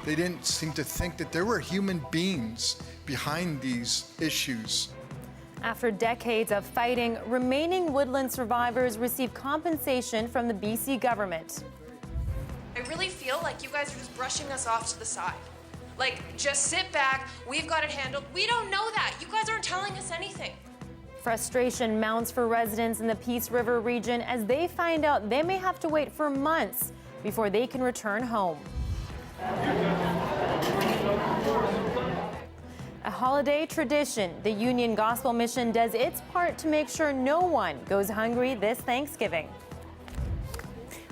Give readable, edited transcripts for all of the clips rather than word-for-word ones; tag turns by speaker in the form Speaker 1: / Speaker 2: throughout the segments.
Speaker 1: They didn't seem to think that there were human beings behind these issues.
Speaker 2: After decades of fighting, remaining woodland survivors receive compensation from the BC government.
Speaker 3: I really feel like you guys are just brushing us off to the side. Like, just sit back, we've got it handled. We don't know that. You guys aren't telling us anything.
Speaker 2: Frustration mounts for residents in the Peace River region as they find out they may have to wait for months before they can return home. A holiday tradition, the Union Gospel Mission does its part to make sure no one goes hungry this Thanksgiving.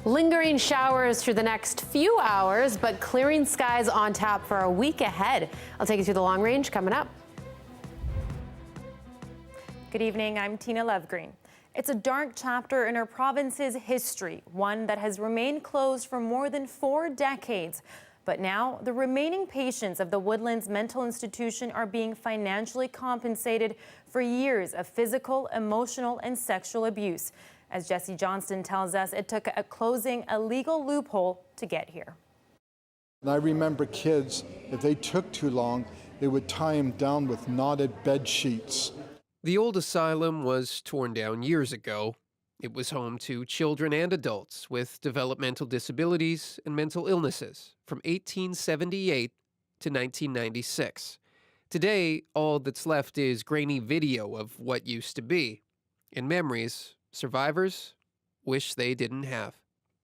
Speaker 4: Lingering showers through the next few hours, but clearing skies on tap for a week ahead. I'll take you through the long range coming up.
Speaker 2: Good evening, I'm Tina Lovegreen. It's a dark chapter in our province's history, one that has remained closed for more than 4 decades. But now, the remaining patients of the Woodlands Mental Institution are being financially compensated for years of physical, emotional, and sexual abuse. As Jesse Johnston tells us, it took closing a legal loophole to get here.
Speaker 1: And I remember kids, if they took too long, they would tie them down with knotted bed sheets.
Speaker 5: The old asylum was torn down years ago. It was home to children and adults with developmental disabilities and mental illnesses from 1878 to 1996. Today, all that's left is grainy video of what used to be, and memories survivors wish they didn't have.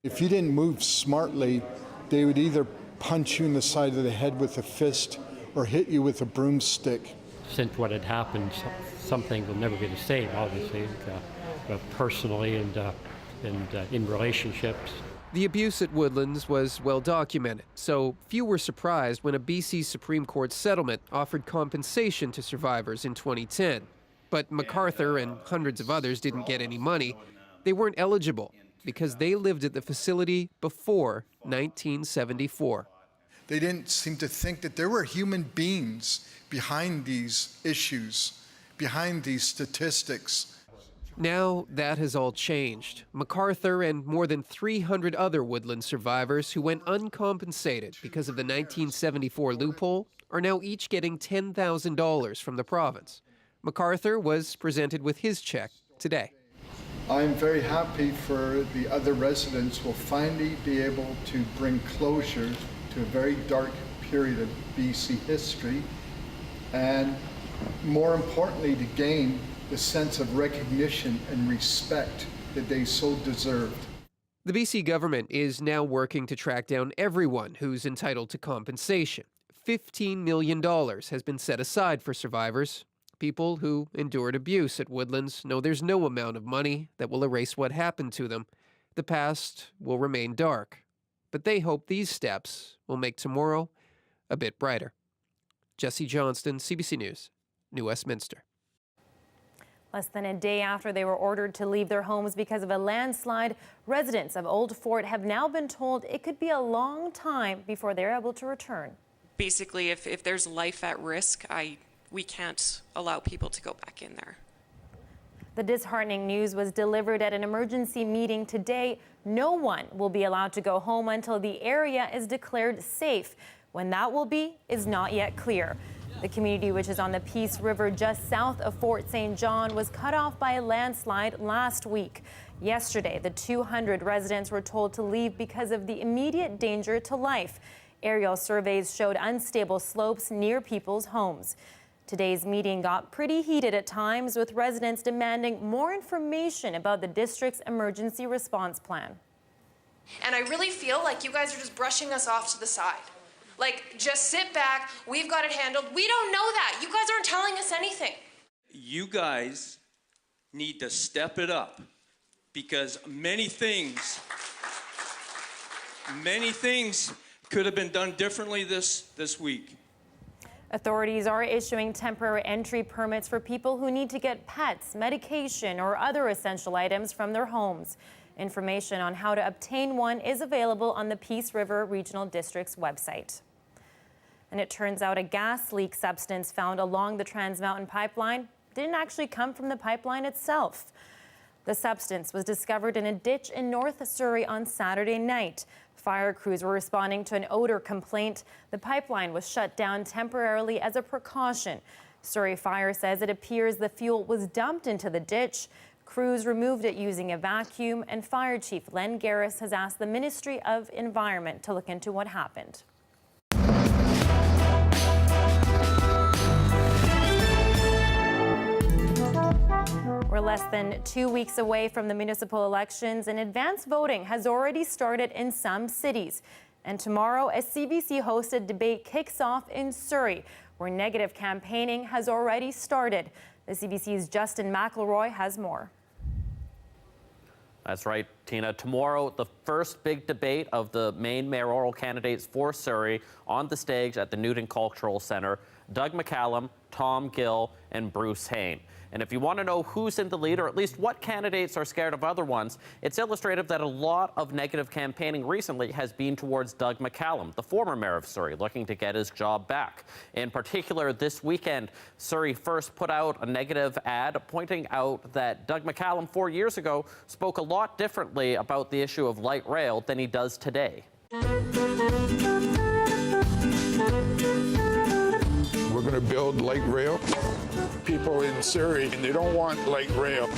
Speaker 1: If you didn't move smartly, they would either punch you in the side of the head with a fist or hit you with a broomstick.
Speaker 6: Since what had happened, something will never be the same, obviously. Personally and in relationships.
Speaker 5: The abuse at Woodlands was well documented, so few were surprised when a BC Supreme Court settlement offered compensation to survivors in 2010. But MacArthur and hundreds of others didn't get any money. They weren't eligible because they lived at the facility before 1974.
Speaker 1: They didn't seem to think that there were human beings behind these issues, behind these statistics.
Speaker 5: Now that has all changed. MacArthur and more than 300 other Woodland survivors who went uncompensated because of the 1974 loophole are now each getting $10,000 from the province. MacArthur was presented with his check today.
Speaker 1: I'm very happy for the other residents will finally be able to bring closure to a very dark period of BC history, and more importantly, to gain the sense of recognition and respect that they so deserved.
Speaker 5: The BC government is now working to track down everyone who's entitled to compensation. $15 million has been set aside for survivors. People who endured abuse at Woodlands know there's no amount of money that will erase what happened to them. The past will remain dark, but they hope these steps will make tomorrow a bit brighter. Jesse Johnston, CBC News, New Westminster.
Speaker 2: Less than a day after they were ordered to leave their homes because of a landslide, residents of Old Fort have now been told it could be a long time before they're able to return.
Speaker 7: Basically, if there's life at risk, we can't allow people to go back in there.
Speaker 2: The disheartening news was delivered at an emergency meeting today. No one will be allowed to go home until the area is declared safe. When that will be is not yet clear. The community, which is on the Peace River just south of Fort St. John, was cut off by a landslide last week. Yesterday, the 200 residents were told to leave because of the immediate danger to life. Aerial surveys showed unstable slopes near people's homes. Today's meeting got pretty heated at times, with residents demanding more information about the district's emergency response plan.
Speaker 3: And I really feel like you guys are just brushing us off to the side. Like, just sit back, we've got it handled. We don't know that. You guys aren't telling us anything.
Speaker 8: You guys need to step it up, because many things could have been done differently this week.
Speaker 2: Authorities are issuing temporary entry permits for people who need to get pets, medication, or other essential items from their homes. Information on how to obtain one is available on the Peace River Regional District's website. And it turns out a gas leak substance found along the Trans Mountain pipeline didn't actually come from the pipeline itself. The substance was discovered in a ditch in North Surrey on Saturday night. Fire crews were responding to an odor complaint. The pipeline was shut down temporarily as a precaution. Surrey Fire says it appears the fuel was dumped into the ditch. Crews removed it using a vacuum, and Fire Chief Len Garris has asked the Ministry of Environment to look into what happened. We're less than 2 weeks away from the municipal elections, and advance voting has already started in some cities. And tomorrow, a CBC-hosted debate kicks off in Surrey, where negative campaigning has already started. The CBC's Justin McElroy has more.
Speaker 9: That's right, Tina. Tomorrow, the first big debate of the main mayoral candidates for Surrey on the stage at the Newton Cultural Centre. Doug McCallum, Tom Gill, and Bruce Hain. And if you want to know who's in the lead, or at least what candidates are scared of other ones, it's illustrative that a lot of negative campaigning recently has been towards Doug McCallum, the former mayor of Surrey, looking to get his job back. In particular, this weekend, Surrey First put out a negative ad pointing out that Doug McCallum 4 years ago spoke a lot differently about the issue of light rail than he does today.
Speaker 10: We're going to build light rail. People in Surrey, and they don't want light rail.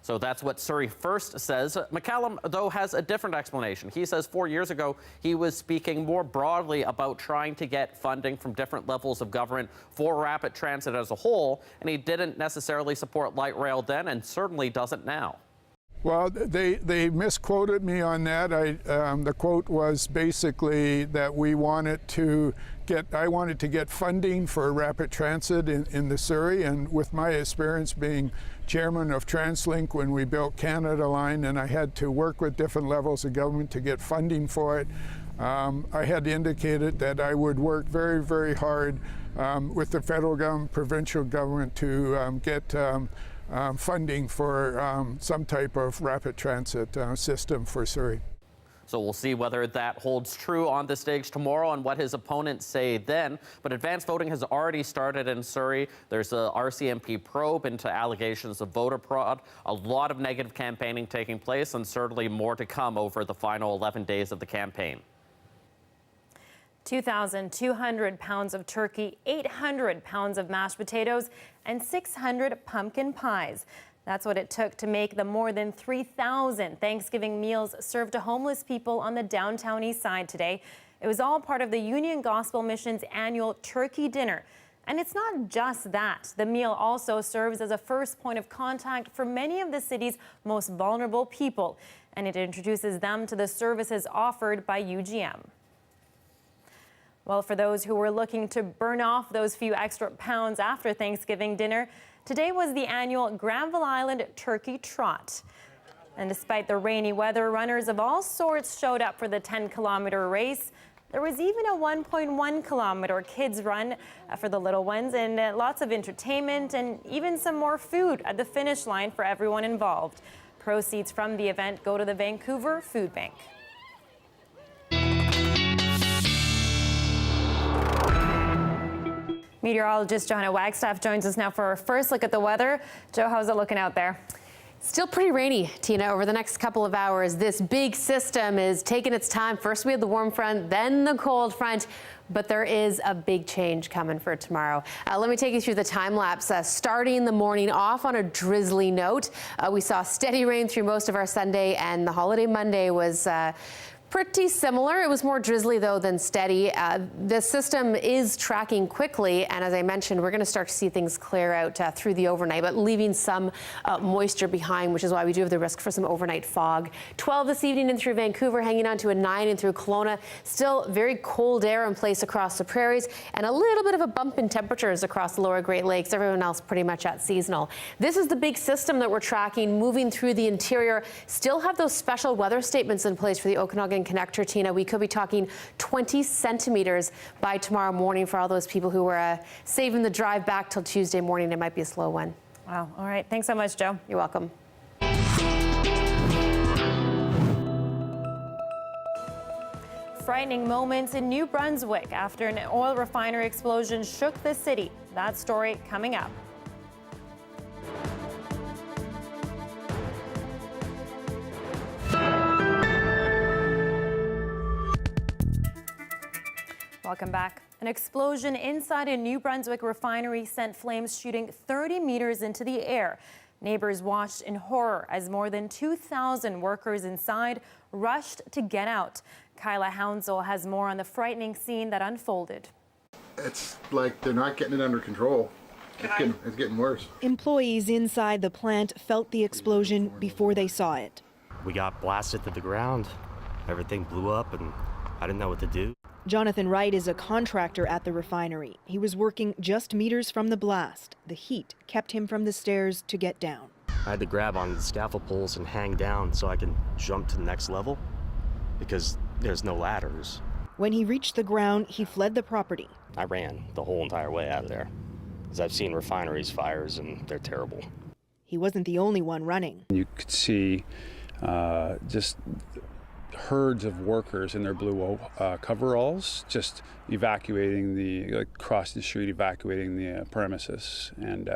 Speaker 9: So that's what Surrey First says. McCallum, though, has a different explanation. He says 4 years ago, he was speaking more broadly about trying to get funding from different levels of government for rapid transit as a whole, and he didn't necessarily support light rail then, and certainly doesn't now.
Speaker 10: Well, they misquoted me on that. The quote was basically that I wanted to get funding for rapid transit in the Surrey, and with my experience being chairman of TransLink when we built Canada Line, and I had to work with different levels of government to get funding for it, I had indicated that I would work very, very hard with the federal government, provincial government to get funding for some type of rapid transit system for Surrey.
Speaker 9: So we'll see whether that holds true on the stage tomorrow and what his opponents say then. But advance voting has already started in Surrey. There's a RCMP probe into allegations of voter fraud, a lot of negative campaigning taking place, and certainly more to come over the final 11 days of the campaign.
Speaker 2: 2,200 pounds of turkey, 800 pounds of mashed potatoes, and 600 pumpkin pies. That's what it took to make the more than 3,000 Thanksgiving meals served to homeless people on the downtown east side today. It was all part of the Union Gospel Mission's annual turkey dinner. And it's not just that. The meal also serves as a first point of contact for many of the city's most vulnerable people, and it introduces them to the services offered by UGM. Well, for those who were looking to burn off those few extra pounds after Thanksgiving dinner, today was the annual Granville Island Turkey Trot. And despite the rainy weather, runners of all sorts showed up for the 10-kilometer race. There was even a 1.1-kilometer kids run for the little ones, and lots of entertainment and even some more food at the finish line for everyone involved. Proceeds from the event go to the Vancouver Food Bank. Meteorologist Johanna Wagstaff joins us now for our first look at the weather. Joe, how's it looking out there?
Speaker 4: Still pretty rainy, Tina, over the next couple of hours. This big system is taking its time. First we had the warm front, then the cold front, but there is a big change coming for tomorrow. Let me take you through the time lapse. Starting the morning off on a drizzly note. We saw steady rain through most of our Sunday, and the holiday Monday was pretty similar. It was more drizzly, though, than steady. The system is tracking quickly, and as I mentioned, we're going to start to see things clear out through the overnight, but leaving some moisture behind, which is why we do have the risk for some overnight fog. 12 this evening in through Vancouver, hanging on to a 9 in through Kelowna. Still very cold air in place across the prairies, and a little bit of a bump in temperatures across the lower Great Lakes. Everyone else pretty much at seasonal. This is the big system that we're tracking, moving through the interior. Still have those special weather statements in place for the Okanagan Connector, Tina. We could be talking 20 centimeters by tomorrow morning for all those people who were saving the drive back till Tuesday morning. It might be a slow one.
Speaker 2: Wow. All right. Thanks so much, Joe.
Speaker 4: You're welcome.
Speaker 2: Frightening moments in New Brunswick after an oil refinery explosion shook the city. That story coming up. Welcome back. An explosion inside a New Brunswick refinery sent flames shooting 30 meters into the air. Neighbors watched in horror as more than 2,000 workers inside rushed to get out. Kyla Hounsell has more on the frightening scene that unfolded.
Speaker 11: It's like they're not getting it under control. It's getting worse.
Speaker 12: Employees inside the plant felt the explosion before they saw it.
Speaker 13: We got blasted to the ground. Everything blew up and I didn't know what to do.
Speaker 12: Jonathan Wright is a contractor at the refinery. He was working just meters from the blast. The heat kept him from the stairs to get down.
Speaker 13: I had to grab onto the scaffold poles and hang down so I can jump to the next level because there's no ladders.
Speaker 12: When he reached the ground, he fled the property.
Speaker 13: I ran the whole entire way out of there because I've seen refineries fires and they're terrible.
Speaker 12: He wasn't the only one running.
Speaker 14: You could see just herds of workers in their blue coveralls just evacuating across the street, evacuating the premises. And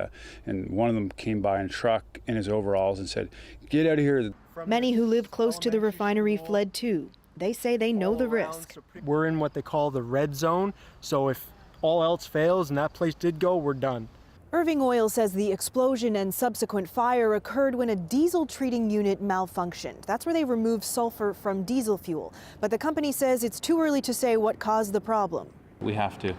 Speaker 14: one of them came by in a truck in his overalls and said, "Get out of here."
Speaker 12: Many who live close to the refinery fled too. They say they know the risk.
Speaker 15: We're in what they call the red zone, so if all else fails and that place did go, we're done.
Speaker 12: Irving Oil says the explosion and subsequent fire occurred when a diesel treating unit malfunctioned. That's where they remove sulfur from diesel fuel. But the company says it's too early to say what caused the problem.
Speaker 16: We have to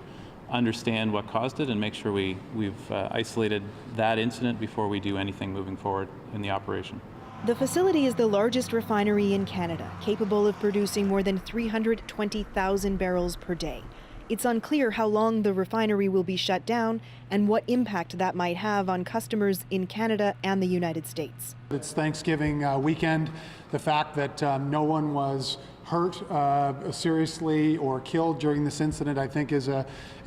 Speaker 16: understand what caused it and make sure we've isolated that incident before we do anything moving forward in the operation.
Speaker 12: The facility is the largest refinery in Canada, capable of producing more than 320,000 barrels per day. It's unclear how long the refinery will be shut down and what impact that might have on customers in Canada and the United States.
Speaker 17: It's Thanksgiving weekend. The fact that no one was hurt seriously or killed during this incident, I think, is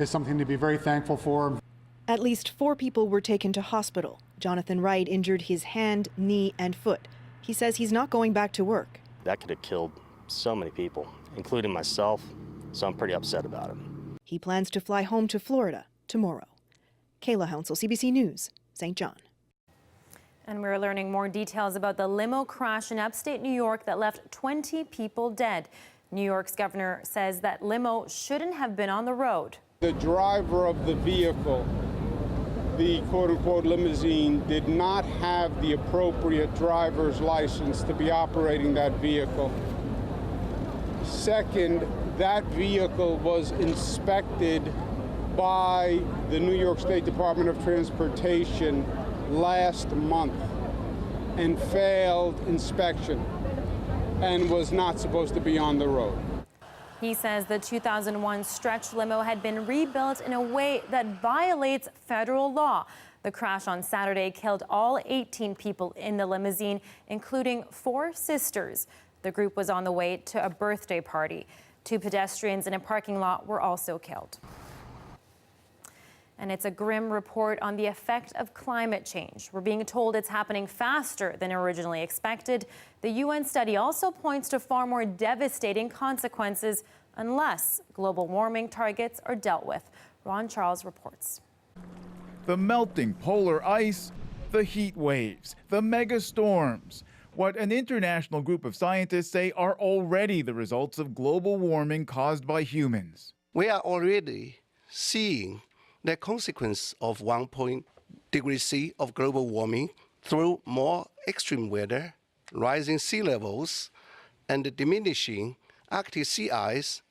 Speaker 17: something to be very thankful for.
Speaker 12: At least 4 people were taken to hospital. Jonathan Wright injured his hand, knee, and foot. He says he's not going back to work.
Speaker 13: That could have killed so many people, including myself, so I'm pretty upset about it.
Speaker 12: He plans to fly home to Florida tomorrow. Kayla Hounsell, CBC News, St. John.
Speaker 2: And we're learning more details about the limo crash in upstate New York that left 20 people dead. New York's governor says that limo shouldn't have been on the road.
Speaker 18: The driver of the vehicle, the quote-unquote limousine, did not have the appropriate driver's license to be operating that vehicle. Second, that vehicle was inspected by the New York State Department of Transportation last month and failed inspection and was not supposed to be on the road.
Speaker 2: He says the 2001 stretch limo had been rebuilt in a way that violates federal law. The crash on Saturday killed all 18 people in the limousine, including 4 sisters. The group was on the way to a birthday party. 2 pedestrians in a parking lot were also killed. And it's a grim report on the effect of climate change. We're being told it's happening faster than originally expected. The UN study also points to far more devastating consequences unless global warming targets are dealt with. Ron Charles reports.
Speaker 19: The melting polar ice, the heat waves, the mega storms. What an international group of scientists say are already the results of global warming caused by humans.
Speaker 20: We are already seeing the consequence of 1 degree C of global warming through more extreme weather, rising sea levels, and diminishing Arctic sea ice.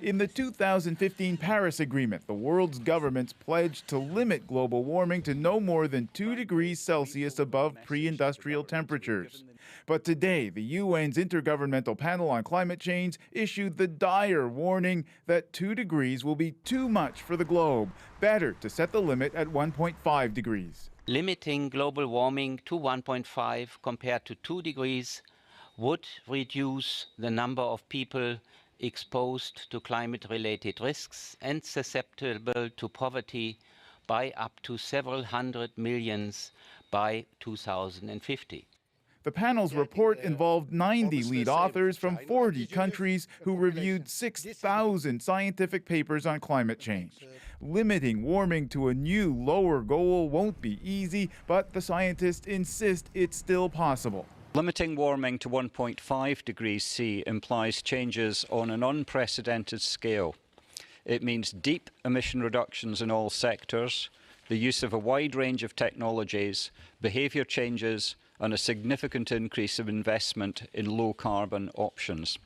Speaker 19: In the 2015 Paris Agreement, the world's governments pledged to limit global warming to no more than 2 degrees Celsius above pre-industrial temperatures. But today, the UN's Intergovernmental Panel on Climate Change issued the dire warning that 2 degrees will be too much for the globe. Better to set the limit at 1.5 degrees.
Speaker 21: Limiting global warming to 1.5 compared to 2 degrees would reduce the number of people exposed to climate-related risks and susceptible to poverty by up to several hundred millions by 2050.
Speaker 19: The panel's report involved 90 lead authors from 40 countries who reviewed 6,000 scientific papers on climate change. Limiting warming to a new, lower goal won't be easy, but the scientists insist it's still possible.
Speaker 22: Limiting warming to 1.5 degrees C implies changes on an unprecedented scale.
Speaker 6: It means deep emission reductions in all sectors, the use of a wide range of technologies, behaviour changes, and a significant increase of investment in low-carbon options.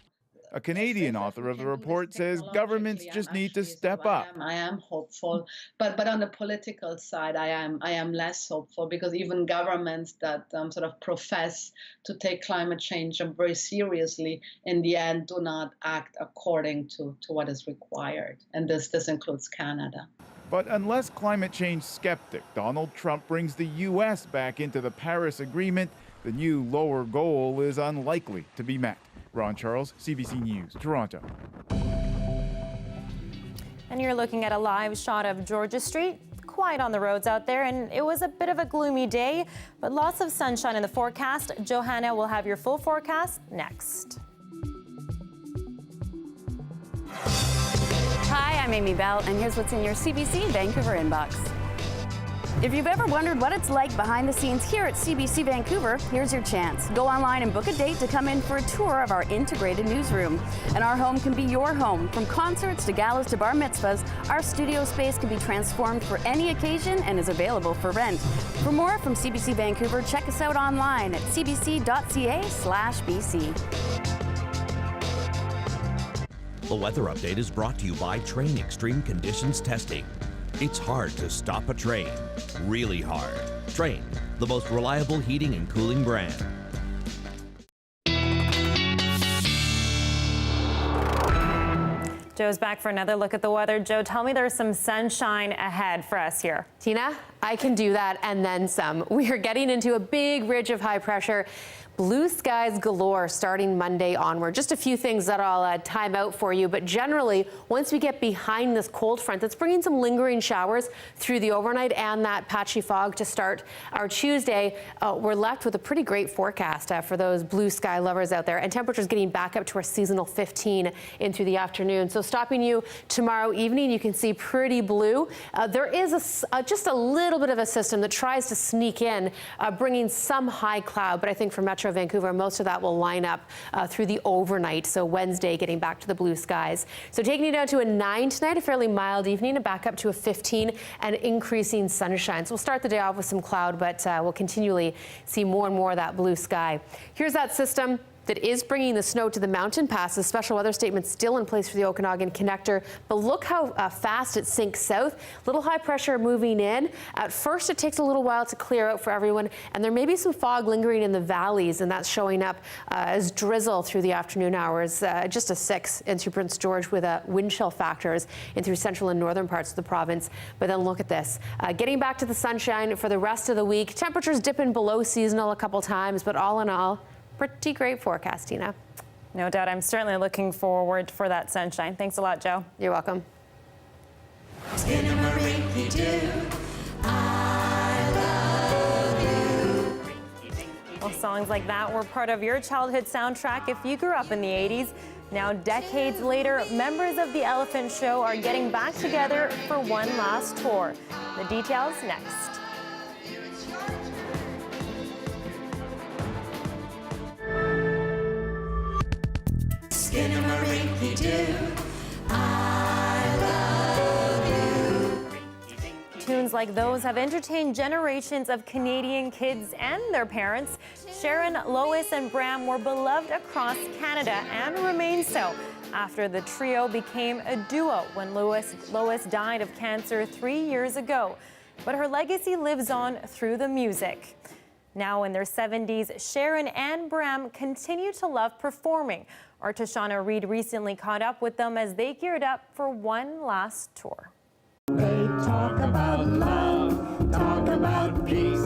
Speaker 19: A Canadian author of the report says governments just need to step up.
Speaker 22: I am hopeful, but on the political side, I am less hopeful, because even governments that sort of profess to take climate change very seriously, in the end, do not act according to what is required, and this includes Canada.
Speaker 19: But unless climate change skeptic Donald Trump brings the U.S. back into the Paris Agreement, the new lower goal is unlikely to be met. Ron Charles, CBC News, Toronto.
Speaker 2: And you're looking at a live shot of Georgia Street. Quiet on the roads out there, and it was a bit of a gloomy day, but lots of sunshine in the forecast. Johanna will have your full forecast next.
Speaker 23: Hi, I'm Amy Bell, and here's what's in your CBC Vancouver inbox. If you've ever wondered what it's like behind the scenes here at CBC Vancouver, here's your chance. Go online and book a date to come in for a tour of our integrated newsroom. And our home can be your home. From concerts to galas to bar mitzvahs, our studio space can be transformed for any occasion and is available for rent. For more from CBC Vancouver, check us out online at cbc.ca/BC.
Speaker 24: The weather update is brought to you by Train Extreme Conditions Testing. It's hard to stop a train. Really hard. Train, the most reliable heating and cooling brand.
Speaker 2: Joe's back for another look at the weather. Joe, tell me there's some sunshine ahead for us here.
Speaker 4: Tina, I can do that and then some. We are getting into a big ridge of high pressure. Blue skies galore starting Monday onward. Just a few things that I'll time out for you, but generally, once we get behind this cold front that's bringing some lingering showers through the overnight and that patchy fog to start our Tuesday, we're left with a pretty great forecast for those blue sky lovers out there, and temperatures getting back up to our seasonal 15 into the afternoon. So stopping you tomorrow evening, you can see pretty blue. There is just a little bit of a system that tries to sneak in, bringing some high cloud, but I think for Metro Vancouver, most of that will line up through the overnight. So Wednesday, getting back to the blue skies. So taking you down to a 9 tonight, a fairly mild evening, and back up to a 15 and increasing sunshine. So we'll start the day off with some cloud, but we'll continually see more and more of that blue sky. Here's that system that is bringing the snow to the mountain passes. Special weather statement still in place for the Okanagan Connector, but look how fast it sinks south. Little high pressure moving in. At first, it takes a little while to clear out for everyone, and there may be some fog lingering in the valleys, and that's showing up as drizzle through the afternoon hours. Just a 6 into Prince George with wind chill factors in through central and northern parts of the province. But then look at this. Getting back to the sunshine for the rest of the week. Temperatures dipping below seasonal a couple times, but all in all, pretty great forecast, Tina.
Speaker 2: No doubt. I'm certainly looking forward for that sunshine. Thanks a lot, Joe.
Speaker 4: You're welcome.
Speaker 2: Well, songs like that were part of your childhood soundtrack if you grew up in the 80s. Now, decades later, members of the Elephant Show are getting back together for one last tour. The details next. Tunes like those have entertained generations of Canadian kids and their parents. Sharon, Lois, and Bram were beloved across Canada and remain so after the trio became a duo when Lois died of cancer 3 years ago. But her legacy lives on through the music. Now in their 70s, Sharon and Bram continue to love performing. Our Tashana Reed recently caught up with them as they geared up for one last tour.
Speaker 25: They talk about love, talk about peace.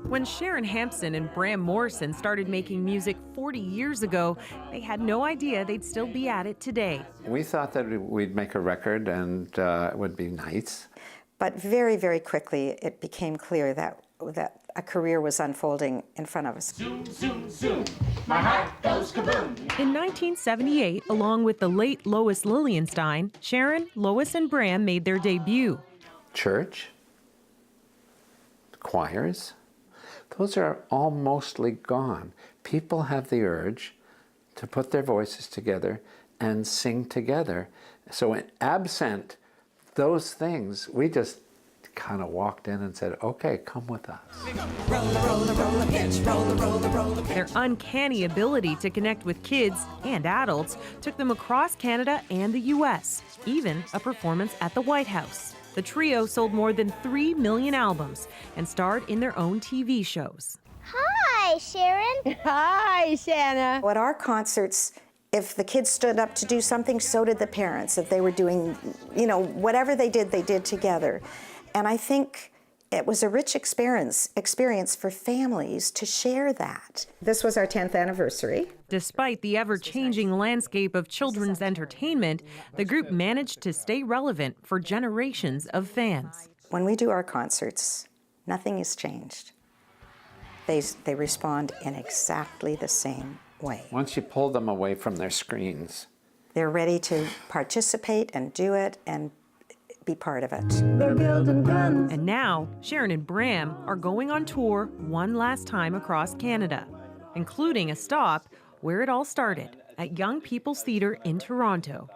Speaker 26: When Sharon Hampson and Bram Morrison started making music 40 years ago, they had no idea they'd still be at it today.
Speaker 27: We thought that we'd make a record and it would be nice.
Speaker 28: But very, very quickly, it became clear that a career was unfolding in front of us.
Speaker 25: Zoom, zoom, zoom, my heart goes kaboom.
Speaker 26: In 1978, along with the late Lois Lilienstein, Sharon, Lois, and Bram made their debut.
Speaker 27: Church, choirs, those are all mostly gone. People have the urge to put their voices together and sing together. So absent those things, we just kind of walked in and said, okay, come with us.
Speaker 26: Their uncanny ability to connect with kids and adults took them across Canada and the U.S., even a performance at the White House. The trio sold more than 3 million albums and starred in their own TV shows.
Speaker 1: Hi, Sharon.
Speaker 28: Hi, Shanna. At our concerts, if the kids stood up to do something, so did the parents. If they were doing, you know, whatever they did together. And I think it was a rich experience for families to share that. This was our 10th anniversary.
Speaker 26: Despite the ever-changing landscape of children's entertainment, the group managed to stay relevant for generations of fans.
Speaker 28: When we do our concerts, nothing has changed. They respond in exactly the same way.
Speaker 27: Once you pull them away from their screens,
Speaker 28: they're ready to participate and do it and be part of it.
Speaker 1: They're building guns.
Speaker 26: And now, Sharon and Bram are going on tour one last time across Canada, including a stop where it all started, at Young People's Theatre in Toronto.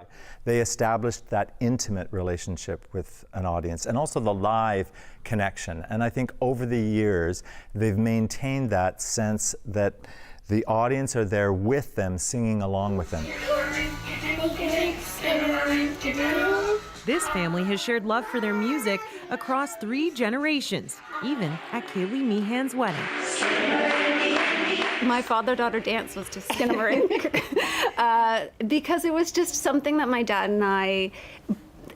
Speaker 3: They established that intimate relationship with an audience and also the live connection. And I think over the years, they've maintained that sense that the audience are there with them, singing along with them.
Speaker 26: This family has shared love for their music across 3 generations, even at Kaylee Meehan's wedding.
Speaker 5: My father-daughter dance was to Skinnamarink because it was just something that my dad and I,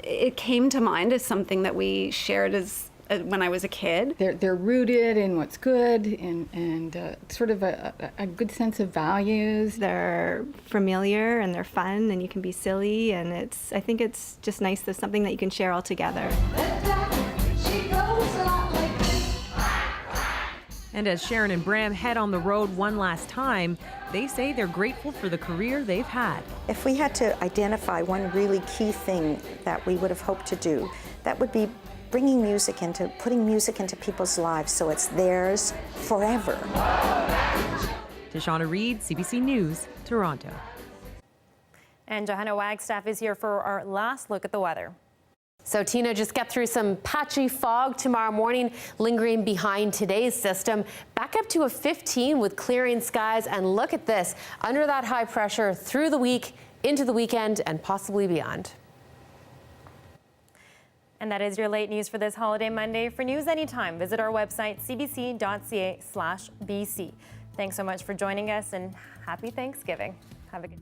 Speaker 5: it came to mind as something that we shared as when I was a kid.
Speaker 7: They're rooted in what's good and sort of a good sense of values.
Speaker 8: They're familiar and they're fun and you can be silly, and I think it's just nice. There's something that you can share all together.
Speaker 26: And as Sharon and Bram head on the road one last time, they say they're grateful for the career they've had.
Speaker 28: If we had to identify one really key thing that we would have hoped to do, that would be putting music into people's lives so it's theirs forever.
Speaker 26: Tashana Reed, CBC News, Toronto.
Speaker 2: And Johanna Wagstaff is here for our last look at the weather.
Speaker 4: So Tina, just get through some patchy fog tomorrow morning, lingering behind today's system. Back up to a 15 with clearing skies, and look at this, under that high pressure through the week, into the weekend, and possibly beyond.
Speaker 2: And that is your late news for this holiday Monday. For news anytime, visit our website, cbc.ca/BC. Thanks so much for joining us, and happy Thanksgiving. Have a good